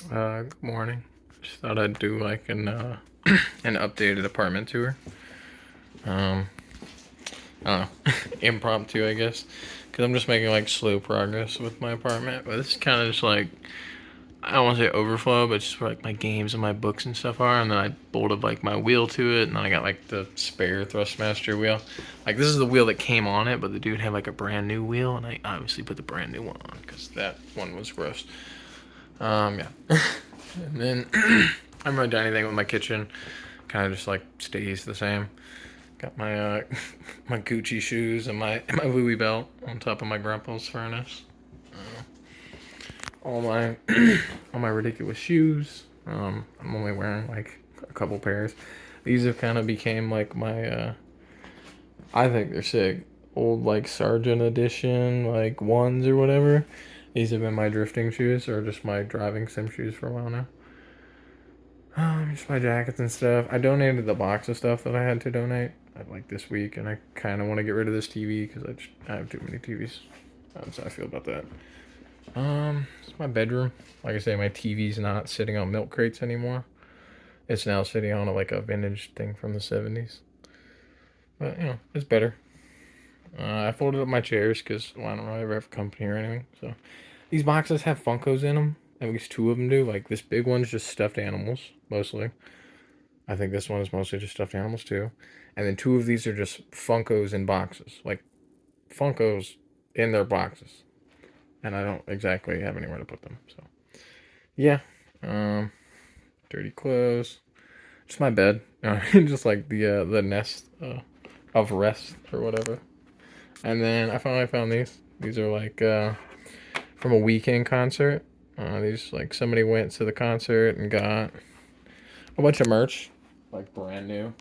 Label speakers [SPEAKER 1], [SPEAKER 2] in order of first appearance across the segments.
[SPEAKER 1] Good morning. Just thought I'd do like an an updated apartment tour. Um, I don't know, impromptu, I guess, because I'm just making like slow progress with my apartment. But this is kind of just like I don't want to say overflow, but just where like my games and my books and stuff are. And then I bolted like my wheel to it, and then I got like the spare Thrustmaster wheel. Like this is the wheel that came on it, but the dude had like a brand new wheel, and I obviously put the brand new one on because that one was gross. Yeah. And then I haven't really done anything with my kitchen. Kind of just like stays the same. Got my my Gucci shoes and my Louis belt on top of my grandpa's furnace. All my all my ridiculous shoes. I'm only wearing like a couple pairs. These have kind of became like my I think they're sick. Old like Sergeant edition like ones or whatever. These have been my drifting shoes or just my driving sim shoes for a while now. Just my jackets and stuff. I donated the box of stuff that I had to donate like this week, and I kind of want to get rid of this TV because I have too many TVs. That's how I feel about that. It's my bedroom. Like I say, my TV's not sitting on milk crates anymore. It's now sitting on like a vintage thing from the '70s. But it's better. I folded up my chairs because I don't really ever have company or anything. So these boxes have Funkos in them. At least two of them do. Like this big one's just stuffed animals mostly. I think this one is mostly just stuffed animals too. And then two of these are just Funkos in boxes. Like Funkos in their boxes. And I don't exactly have anywhere to put them. So yeah. Um dirty clothes. Just my bed. Just like the nest of rest or whatever. And then I finally found these. These are like from a weekend concert. These like somebody went to the concert and got a bunch of merch, like brand new.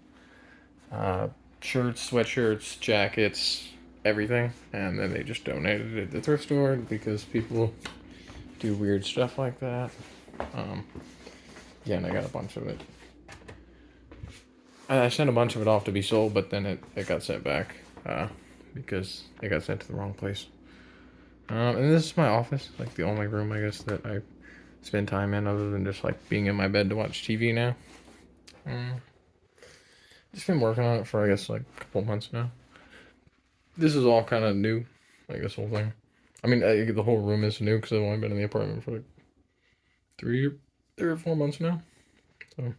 [SPEAKER 1] uh, Shirts, sweatshirts, jackets, everything, and then they just donated it at the thrift store because people do weird stuff like that. Um, yeah, and I got a bunch of it. I sent a bunch of it off to be sold, but then it got sent back because it got sent to the wrong place. And this is my office, like the only room I guess that I spend time in other than just like being in my bed to watch TV now. Um, just been working on it for I guess like a couple months now. This is all kind of new, like this whole thing. I mean, the whole room is new because I've only been in the apartment for like three, 3 or 4 months now. So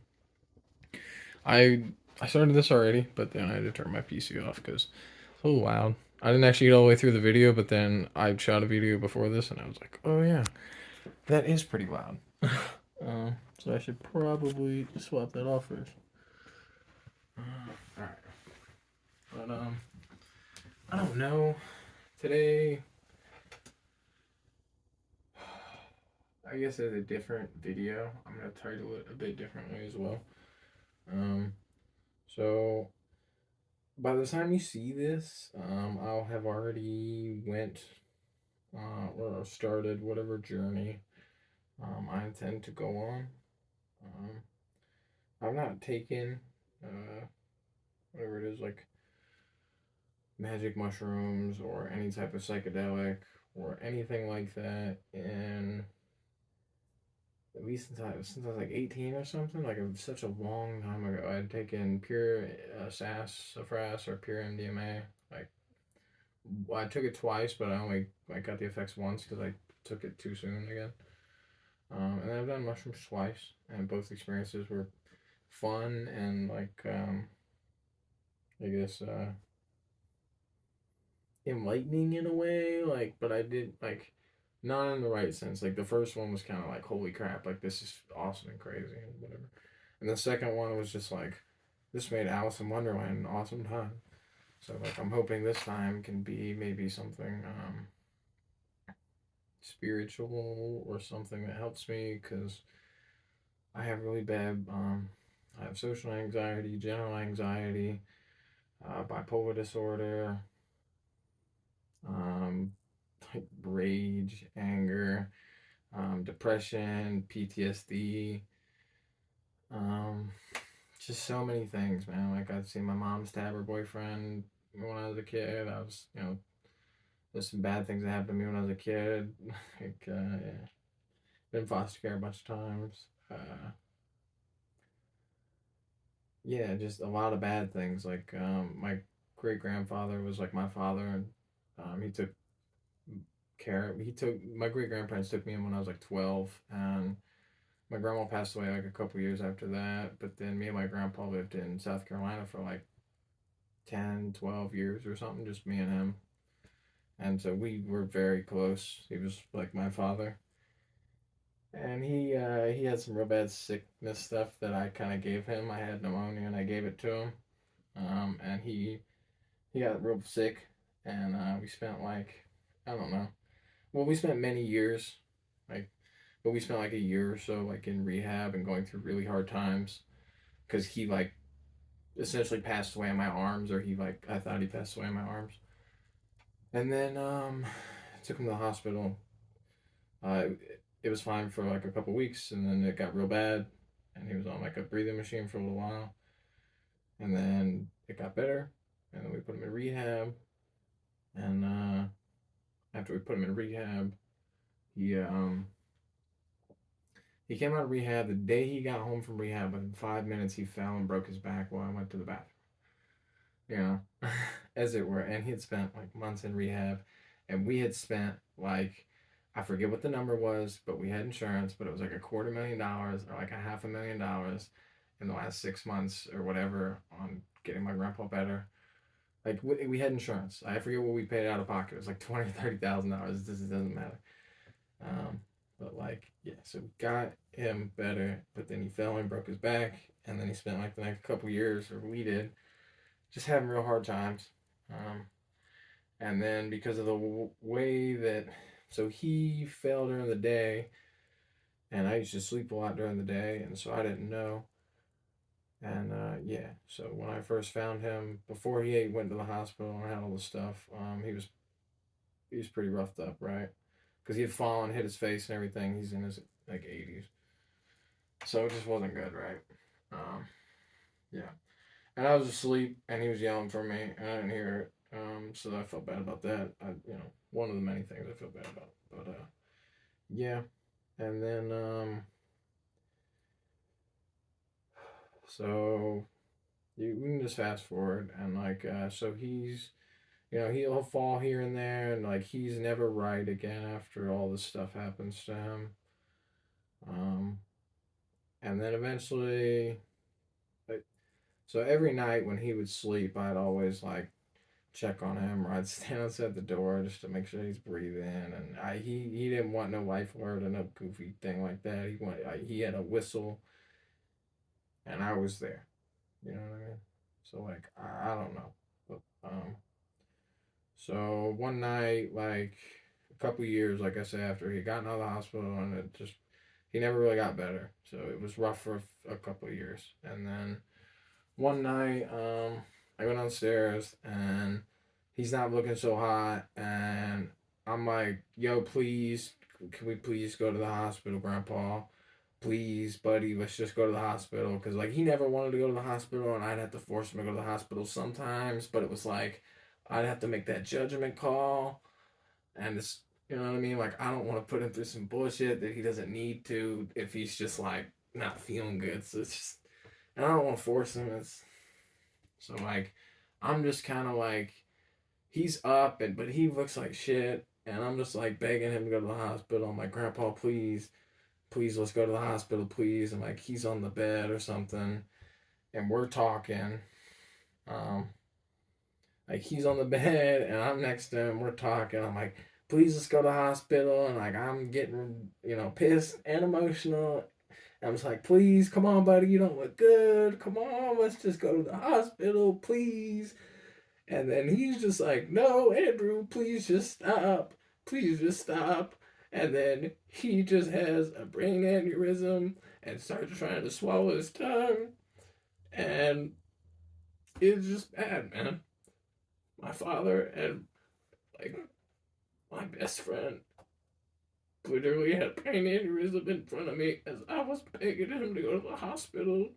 [SPEAKER 1] I I started this already, but then I had to turn my PC off because it's a little loud. I didn't actually get all the way through the video, but then I shot a video before this, and I was like, oh yeah, that is pretty loud. So I should probably swap that off first. All right, but I don't know. Today, I guess as a different video, I'm gonna title it a bit differently as well. Um, so by the time you see this, I'll have already went or started whatever journey I intend to go on. Um, I've not taken whatever it is like magic mushrooms or any type of psychedelic or anything like that in at least since I was like 18 or something. Like it was such a long time ago. I'd taken pure sassafras or pure MDMA. Like I took it twice, but I only like got the effects once because I took it too soon again. And then I've done mushrooms twice, and both experiences were fun and like I guess enlightening in a way. Like, but I did like not in the right sense. Like the first one was kind of like holy crap, like this is awesome and crazy and whatever. And the second one was just like this made Alice in Wonderland an awesome time. So like I'm hoping this time can be maybe something spiritual or something that helps me because I have really bad I have social anxiety, general anxiety, bipolar disorder, um, like rage, anger, depression, PTSD, um, just so many things, man. Like I've seen my mom stab her boyfriend when I was a kid. I was, there's some bad things that happened to me when I was a kid. Like, yeah. been in foster care a bunch of times. Yeah, just a lot of bad things. Like my great grandfather was like my father, and he took care. He took my great grandparents took me in when I was like 12, and my grandma passed away like a couple years after that. But then me and my grandpa lived in South Carolina for like 10, 12 years or something, just me and him. And so we were very close. He was like my father. And he had some real bad sickness stuff that I kind of gave him. I had pneumonia and I gave it to him. And he got real sick, and we spent like I don't know. Well, we spent many years, like, but we spent like a year or so like in rehab and going through really hard times because he like essentially passed away in my arms, or he like I thought he passed away in my arms, and then took him to the hospital. It was fine for like a couple weeks, and then it got real bad, and he was on like a breathing machine for a little while, and then it got better, and then we put him in rehab, and after we put him in rehab, he um he came out of rehab. The day he got home from rehab, within 5 minutes, he fell and broke his back while I went to the bathroom. You know, as it were. And he had spent like months in rehab, and we had spent like I forget what the number was, but we had insurance, but it was like $250,000 or like $500,000 in the last 6 months or whatever on getting my grandpa better. Like we had insurance. I forget what we paid out of pocket. It was like $20,000, $30,000. This doesn't matter. Um, but like, yeah, so we got him better, but then he fell and broke his back, and then he spent like the next couple years, or we did, just having real hard times. Um, and then because of the way that, so he fell during the day, and I used to sleep a lot during the day, and so I didn't know. And yeah, so when I first found him, before he went to the hospital and had all the stuff, he was pretty roughed up, right? Because he had fallen, hit his face and everything. He's in his like 80s. So it just wasn't good, right? Um, yeah. And I was asleep, and he was yelling for me, and I didn't hear it. So I felt bad about that. One of the many things I feel bad about. But yeah. And then so we can just fast forward, and like so he's he'll fall here and there, and like he's never right again after all this stuff happens to him. Um, and then eventually, like, so every night when he would sleep, I'd always like check on him, or I'd stand outside the door just to make sure he's breathing. And he didn't want no life alert or no goofy thing like that. He had a whistle, and I was there. You know what I mean? So like I don't know, but so one night like a couple years, like I said, after he got out of the hospital, and it just he never really got better. So it was rough for a couple of years, and then one night, I go downstairs, and he's not looking so hot, and I'm like, "Yo, please, can we please go to the hospital, Grandpa? Please, buddy, let's just go to the hospital." Because like he never wanted to go to the hospital, and I'd have to force him to go to the hospital sometimes. But it was like I'd have to make that judgment call, and it's you know what I mean. Like I don't want to put him through some bullshit that he doesn't need to if he's just like not feeling good. So it's just, and I don't want to force him. It's so like I'm just kind of like he's up, and but he looks like shit, and I'm just like begging him to go to the hospital. I'm like, Grandpa, please, please, let's go to the hospital, please. And like he's on the bed or something, and we're talking. Um, like he's on the bed, and I'm next to him. We're talking. I'm like, please, let's go to the hospital. And like I'm getting pissed and emotional. And I'm just like, please, come on, buddy, you don't look good. Come on, let's just go to the hospital, please. And then he's just like, no, Andrew, please just stop. Please just stop. And then he just has a brain aneurysm and starts trying to swallow his tongue. And it's just bad, man. My father and like my best friend literally had a brain aneurysm in front of me as I was begging him to go to the hospital.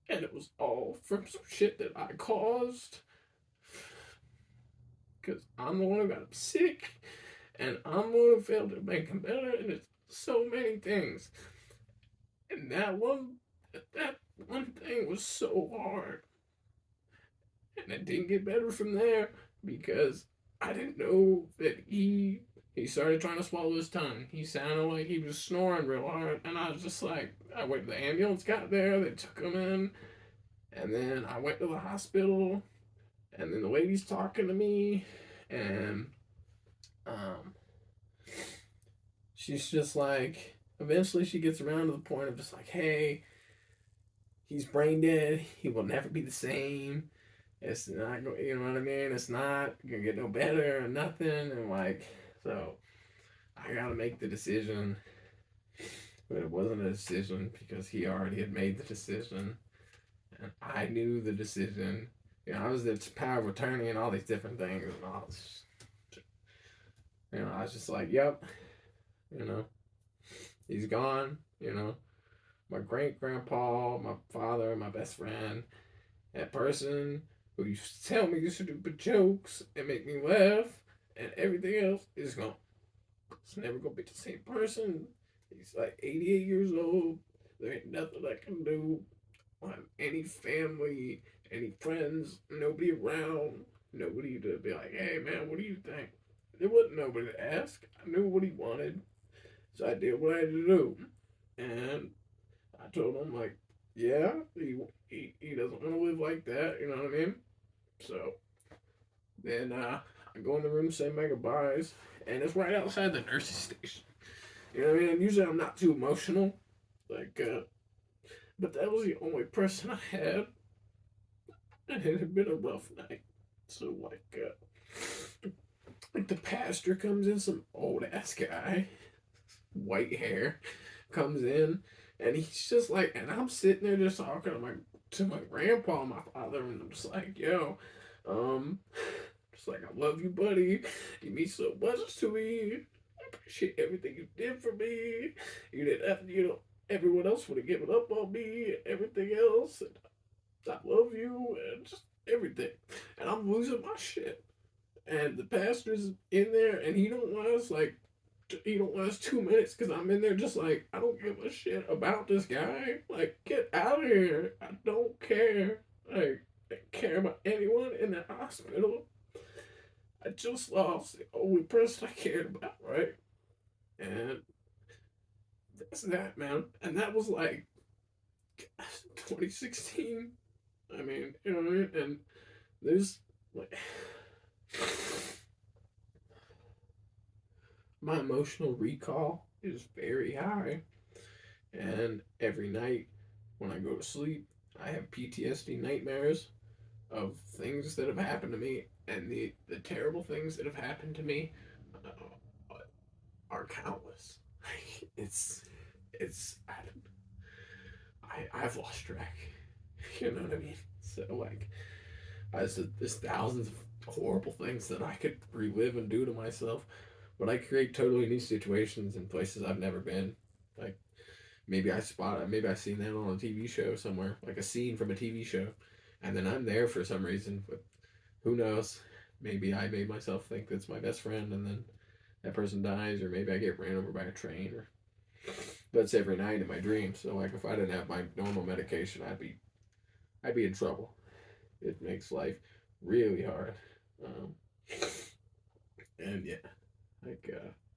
[SPEAKER 1] And it was all from some shit that I caused. Because I'm the one who got him sick, and I'm the one who failed to make him better, and it's so many things. And that one thing was so hard. And it didn't get better from there because I didn't know that he started trying to swallow his tongue. He sounded like he was snoring real hard, and I was just like, I waited. The ambulance got there, they took him in, and then I went to the hospital, and then the lady's talking to me, and um, she's just like, eventually she gets around to the point of just like, hey, he's brain dead. He will never be the same. It's not, you know what I mean? It's not gonna get no better or nothing. And like, so I gotta make the decision. But it wasn't a decision because he already had made the decision. And I knew the decision. You know, I was the power of attorney and all these different things. And all this, you know, I was just like, yep, you know, he's gone. You know, my great grandpa, my father, my best friend, that person who used to tell me stupid jokes and make me laugh and everything else is gone. It's never gonna be the same person. He's like 88 years old. There ain't nothing I can do. I don't have any family, any friends, nobody around, nobody to be like, hey man, what do you think? There wasn't nobody to ask. I knew what he wanted, so I did what I had to do. And I told him like, yeah, he doesn't want to live like that. You know what I mean? So then I go in the room, say my goodbyes, and it's right outside the nurse's station. You know what I mean? And usually I'm not too emotional, like, but that was the only person I had, and it had been a rough night. So like the pastor comes in, some old ass guy, white hair, comes in, and he's just like, and I'm sitting there just talking to my grandpa, and my father, and I'm just like, yo, um, just like I love you, buddy. You mean so much to me. I appreciate everything you did for me. You did after everyone else would have given up on me and everything else. And I love you and just everything. And I'm losing my shit. And the pastor's in there, and he don't last 2 minutes because I'm in there just like, I don't give a shit about this guy. Like, get out of here. I don't care. Like, I don't care about anyone in the hospital. I just lost the only person I cared about, right? And that's that, man. And that was like 2016. I mean, you know what I mean? And there's like, my emotional recall is very high. And every night when I go to sleep, I have PTSD nightmares of things that have happened to me. And the terrible things that have happened to me are countless. It's I've lost track. You know what I mean? So like, there's thousands of horrible things that I could relive and do to myself, but I create totally new situations in places I've never been. Like maybe I seen that on a TV show somewhere, like a scene from a TV show, and then I'm there for some reason. But who knows? Maybe I made myself think that's my best friend, and then that person dies, or maybe I get ran over by a train, or but it's every night in my dreams. So like, if I didn't have my normal medication, I'd be in trouble. It makes life really hard. Um, and yeah, like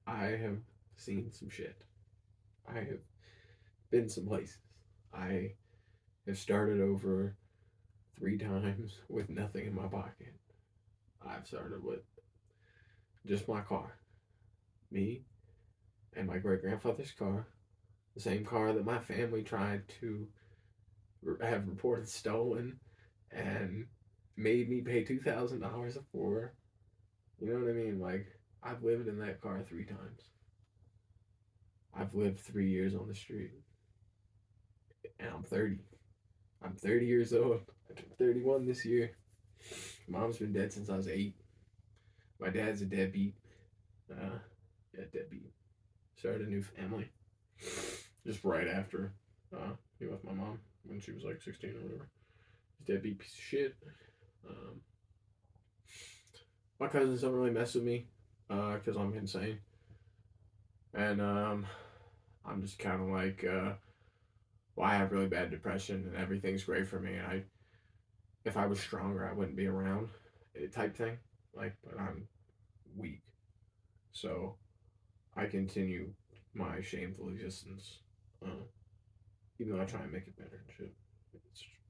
[SPEAKER 1] I have seen some shit. I have been some places. I have started over 3 times with nothing in my pocket. I've started with just my car, me and my great grandfather's car, the same car that my family tried to have reported stolen and made me pay $2,000 for. You know what I mean? Like, I've lived in that car 3 times. I've lived 3 years on the street, and I'm 30. I'm 30 years old. I turned 31 this year. Mom's been dead since I was 8. My dad's a deadbeat. Yeah, deadbeat. Started a new family just right after he left my mom when she was like 16 or whatever. Deadbeat piece of shit. Um, my cousins don't really mess with me because I'm insane. And
[SPEAKER 2] I'm just kind of like, well, I have really bad depression and everything's great for me. And if I was stronger, I wouldn't be around, type thing. Like, but I'm weak, so I continue my shameful existence. Uh, Even though I try and make it better and shit,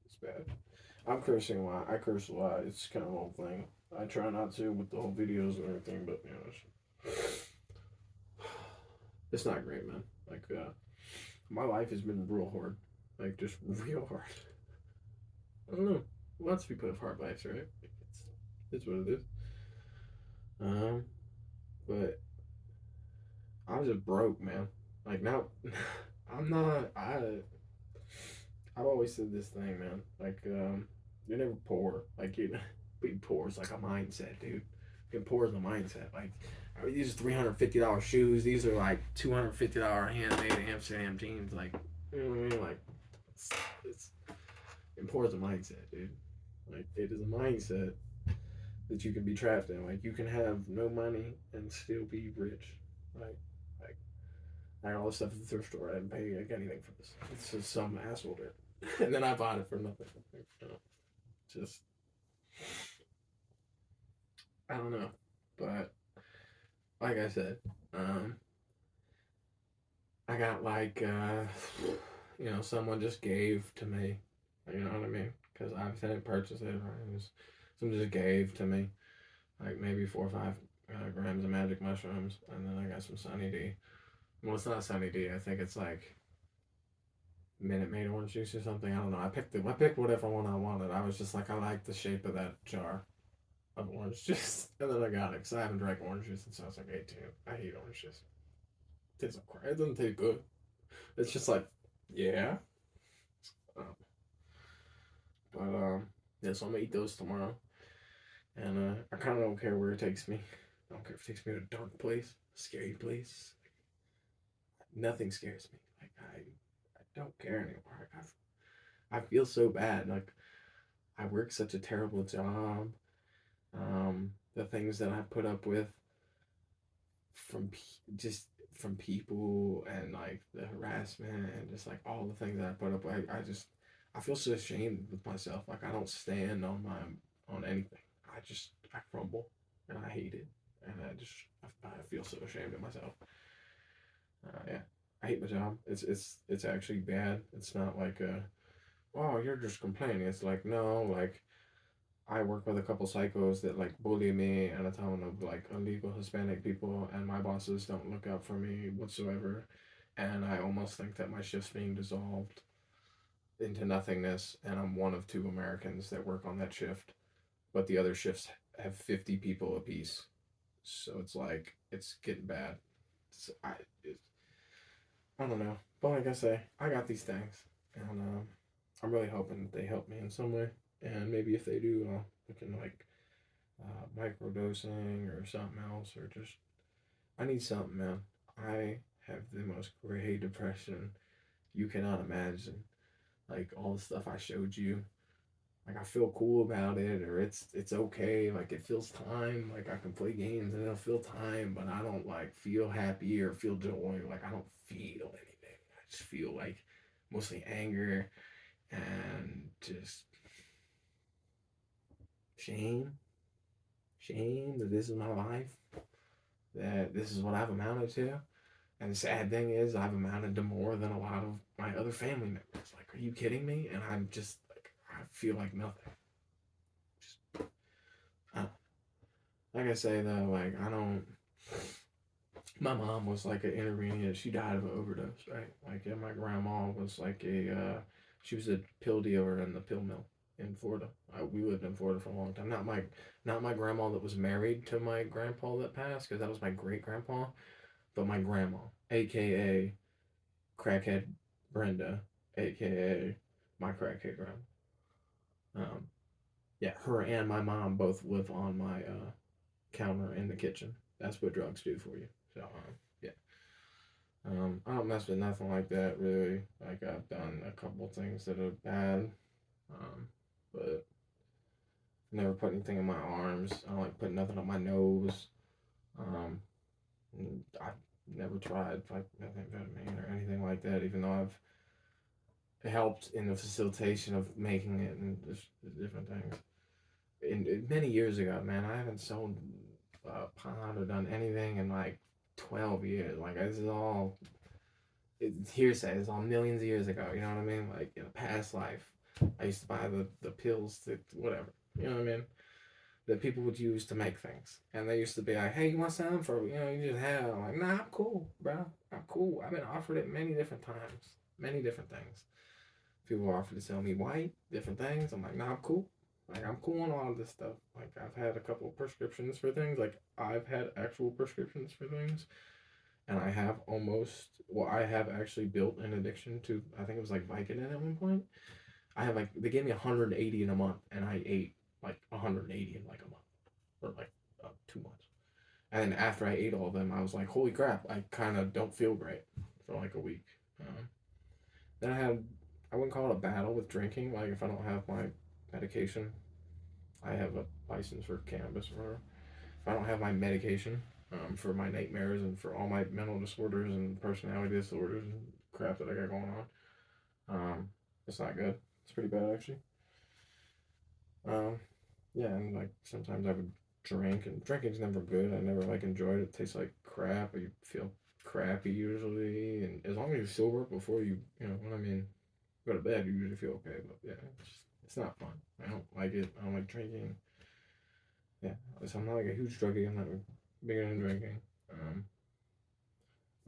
[SPEAKER 2] it's bad. I'm cursing a lot. I curse a lot. It's kind of a whole thing. I try not to with the whole videos and everything, but it's not great, man. Like, my life has been real hard, like just real hard. I don't know. Lots of people have hard lives, right? It's what it is. Um, but I was just broke, man. Like now, I'm not. I've always said this thing, man. Like, you're never poor. Like you, being poor is like a mindset, dude. Being poor is a mindset. Like, I mean, these are $350 shoes. These are like $250 handmade Amsterdam jeans. Like, you know what I mean? Like, it's being poor is a mindset, dude. Like, it is a mindset that you can be trapped in. Like, you can have no money and still be rich. Like, like I got all this stuff at the thrift store. I didn't pay like anything for this. It's just some asshole did. And then I bought it for nothing. You know, just I don't know. But like I said, um, I got like someone just gave to me. You know what I mean? Because I didn't purchase it. Right? It was someone just gave to me like maybe 4 or 5 grams of magic mushrooms, and then I got some Sunny D. Well, it's not Sunny D. I think it's like Minute Maid orange juice or something. I don't know. I picked whatever one I wanted. I was just like, I like the shape of that jar of orange juice, and then I got it because I haven't drank orange juice since I was like 18. I hate orange juice. It tastes like crap. It doesn't taste good. It's just like, yeah. Um, but yeah. So I'm gonna eat those tomorrow, and I kind of don't care where it takes me. I don't care if it takes me to a dark place, a scary place. Nothing scares me. Like I don't care anymore. Like, I feel so bad. Like I work such a terrible job. The things that I put up with from just from people and like the harassment and just like all the things that I put up with, I feel so ashamed with myself. Like I don't stand on anything. I crumble and I hate it and I feel so ashamed of myself. Yeah, I hate my job. It's actually bad. It's not like oh, you're just complaining. It's like no, like I work with a couple psychos that like bully me and a ton of like illegal Hispanic people, and my bosses don't look out for me whatsoever. And I almost think that my shift's being dissolved into nothingness, and I'm one of 2 Americans that work on that shift, but the other shifts have 50 people apiece. So it's like, it's getting bad. It's, I, it, I don't know. But like I say, I got these things, and I'm really hoping that they help me in some way. And maybe if they do, we can like microdosing or something else, or just I need something, man. I have the most great depression you cannot imagine. Like all the stuff I showed you, like I feel cool about it, or it's okay. Like it feels time. Like I can play games and it'll feel time, but I don't like feel happy or feel joy. Like I don't feel anything. I just feel like mostly anger and just shame, shame that this is my life, that this is what I've amounted to. And the sad thing is, I've amounted to more than a lot of my other family members. Like, are you kidding me? And I'm just like, I feel like nothing. Just, uh, like I say though, like I don't. My mom was like an intermediate. She died of an overdose, right? Like, and my grandma was like she was a pill dealer in the pill mill in Florida. We lived in Florida for a long time. Not my grandma that was married to my grandpa that passed, because that was my great grandpa, but my grandma, aka crackhead Brenda, aka my crackhead grandma. Um, yeah, her and my mom both live on my counter in the kitchen. That's what drugs do for you. So yeah, I don't mess with nothing like that really. Like I've done a couple things that are bad, um, but never put anything in my arms. I don't like putting nothing on my nose. Um, I never tried like methamphetamine or anything like that, even though I've helped in the facilitation of making it and just different things. Many years ago, man, I haven't sold pot or done anything in like 12 years. Like, this is all it's hearsay. It's all millions of years ago. You know what I mean? Like, in a past life, I used to buy the pills that, whatever. You know what I mean? That people would use to make things. And they used to be like, hey, you want some for, you just have. I'm like, nah, I'm cool, bro. I'm cool. I've been offered it many different times, many different things. People offer to sell me white, different things. I'm like, nah, I'm cool. Like, I'm cool on all of this stuff. Like, I've had a couple of prescriptions for things. Like, I've had actual prescriptions for things. And I have I have actually built an addiction to, I think it was like Vicodin at one point. I have like, they gave me 180 in a month, and I ate like 180 in like a month, or like 2 months. And then after I ate all of them, I was like, holy crap, I kind of don't feel great for like a week. Um, then I wouldn't call it a battle with drinking. Like, if I don't have my medication, I have a license for cannabis or whatever. If I don't have my medication for my nightmares and for all my mental disorders and personality disorders and crap that I got going on, it's not good. It's pretty bad, actually. Um, yeah, and like sometimes I would drink, and drinking's never good. I never like enjoyed it. It tastes like crap. Or you feel crappy usually, and as long as you're sober before you know what I mean, go to bed, you usually feel okay. But yeah, it's not fun. I don't like it. I don't like drinking. Yeah, so I'm not like a huge druggie. I'm not bigger than drinking. Um,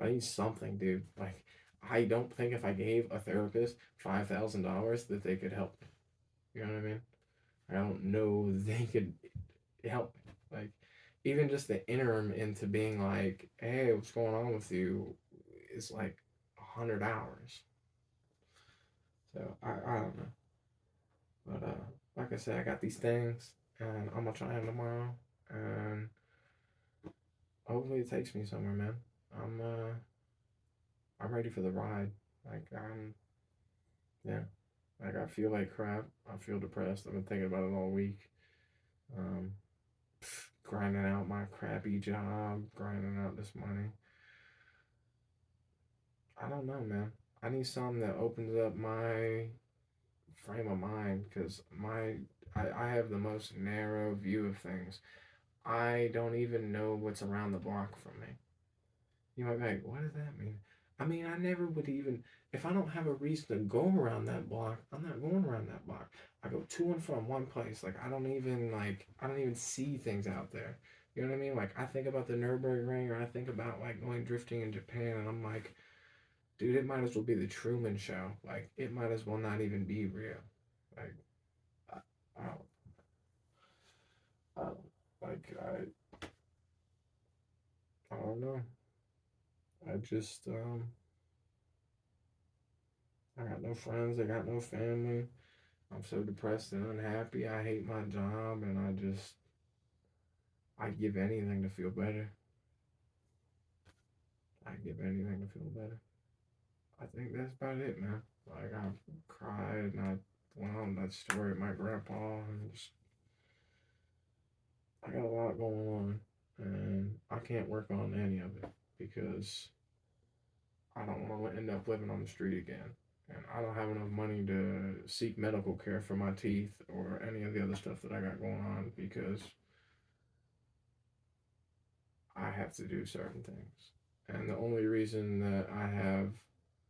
[SPEAKER 2] I need something, dude. Like, I don't think if I gave a therapist $5,000 that they could help me. You know what I mean? I don't know they could help me. Like, even just the interim into being like, hey, what's going on with you? Is like 100 hours. So I don't know. But like I said, I got these things, and I'm gonna try them tomorrow, and hopefully it takes me somewhere, man. I'm uh I'm ready for the ride. Like, yeah. Like, I feel like crap. I feel depressed. I've been thinking about it all week. Um, Grinding out my crappy job, grinding out this money. I don't know, man. I need something that opens up my frame of mind, because I have the most narrow view of things. I don't even know what's around the block from me. You might be like, what does that mean? I mean, I never would even, if I don't have a reason to go around that block, I'm not going around that block. I go to and from one place. Like, I don't even see things out there. You know what I mean? Like, I think about the Nürburgring, or I think about like going drifting in Japan, and I'm like, dude, it might as well be the Truman Show. Like, it might as well not even be real. Like, I, I don't, I don't, like, I don't know. I just, I got no friends. I got no family. I'm so depressed and unhappy. I hate my job, and I'd give anything to feel better. I'd give anything to feel better. I think that's about it, man. Like, I've cried, and I went on that story with my grandpa, and just, I got a lot going on, and I can't work on any of it because I don't want to end up living on the street again. And I don't have enough money to seek medical care for my teeth or any of the other stuff that I got going on, because I have to do certain things. And the only reason that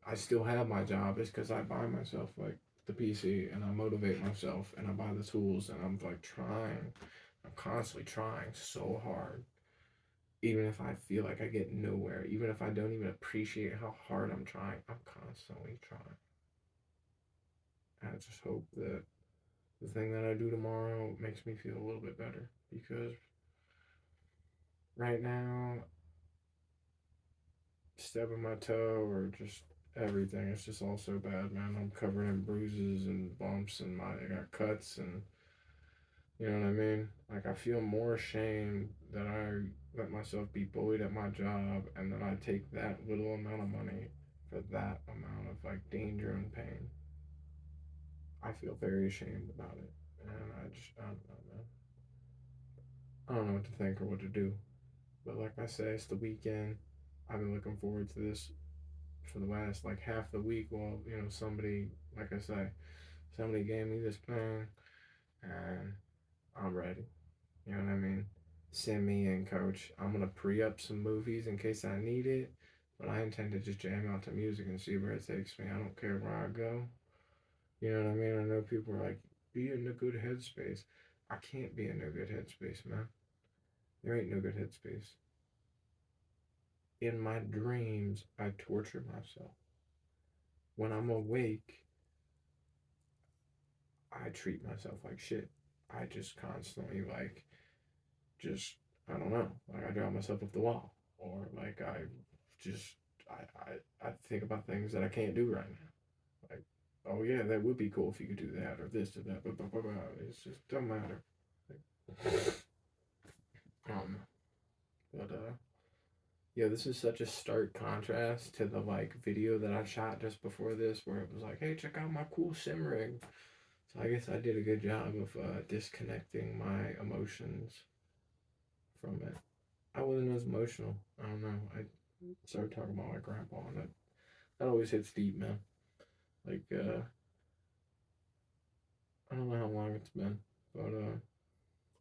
[SPEAKER 2] I still have my job is because I buy myself like the PC, and I motivate myself, and I buy the tools, and I'm like I'm constantly trying so hard. Even if I feel like I get nowhere, even if I don't even appreciate how hard I'm trying, I'm constantly trying. I just hope that the thing that I do tomorrow makes me feel a little bit better, because right now, stubbing my toe or just everything, it's just all so bad, man. I'm covered in bruises and bumps, and I got cuts, and you know what I mean? Like, I feel more ashamed that I let myself be bullied at my job, and that I take that little amount of money for that amount of like danger and pain. I feel very ashamed about it. And I don't know, man. I don't know what to think or what to do. But like I say, it's the weekend. I've been looking forward to this for the last like half the week. While somebody, like I say, somebody gave me this plan, and I'm ready. You know what I mean? Send me in, coach. I'm gonna pre-up some movies in case I need it, but I intend to just jam out to music and see where it takes me. I don't care where I go. You know what I mean? I know people are like, be in a good headspace. I can't be in a good headspace, man. There ain't no good headspace. In my dreams, I torture myself. When I'm awake, I treat myself like shit. I just constantly just I don't know, like I drive myself up the wall, or like just I think about things that I can't do right now. Like, oh yeah, that would be cool if you could do that or this or that. Blah, blah, blah, blah. It's just don't matter. Like, I don't know, but yeah, this is such a stark contrast to the like video that I shot just before this, where it was like, hey, check out my cool sim rig. So I guess I did a good job of disconnecting my emotions from it. I wasn't as emotional. I don't know. I started talking about my grandpa, and that always hits deep, man. Like, I don't know how long it's been, but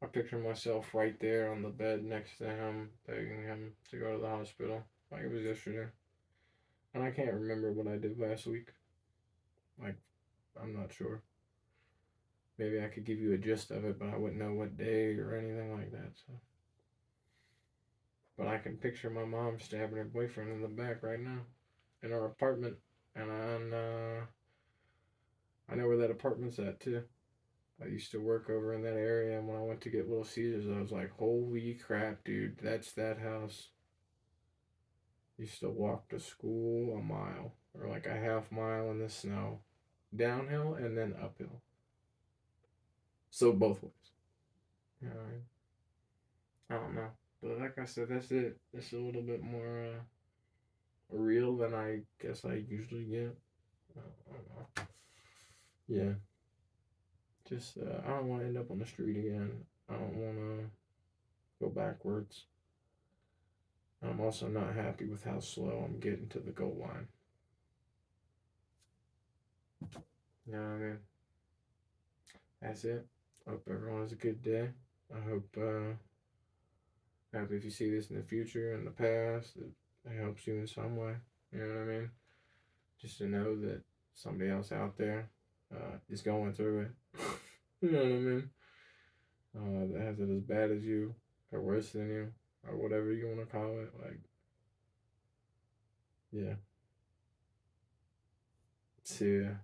[SPEAKER 2] I picture myself right there on the bed next to him, begging him to go to the hospital, like it was yesterday. And I can't remember what I did last week. Like, I'm not sure. Maybe I could give you a gist of it, but I wouldn't know what day or anything like that. So, but I can picture my mom stabbing her boyfriend in the back right now in our apartment, and I know where that apartment's at too. I used to work over in that area, and when I went to get Little Caesars, I was like, "Holy crap, dude! That's that house." Used to walk to school a mile or like a half mile in the snow, downhill and then uphill. So both ways. You know what I mean? I don't know, but like I said, that's it. It's a little bit more real than I guess I usually get. I don't know. Yeah, just I don't want to end up on the street again. I don't want to go backwards. I'm also not happy with how slow I'm getting to the goal line. You know what I mean? That's it. Hope everyone has a good day. I hope if you see this in the future, in the past, it helps you in some way. You know what I mean? Just to know that somebody else out there is going through it. You know what I mean? That has it as bad as you, or worse than you, or whatever you want to call it. Like, yeah. See ya.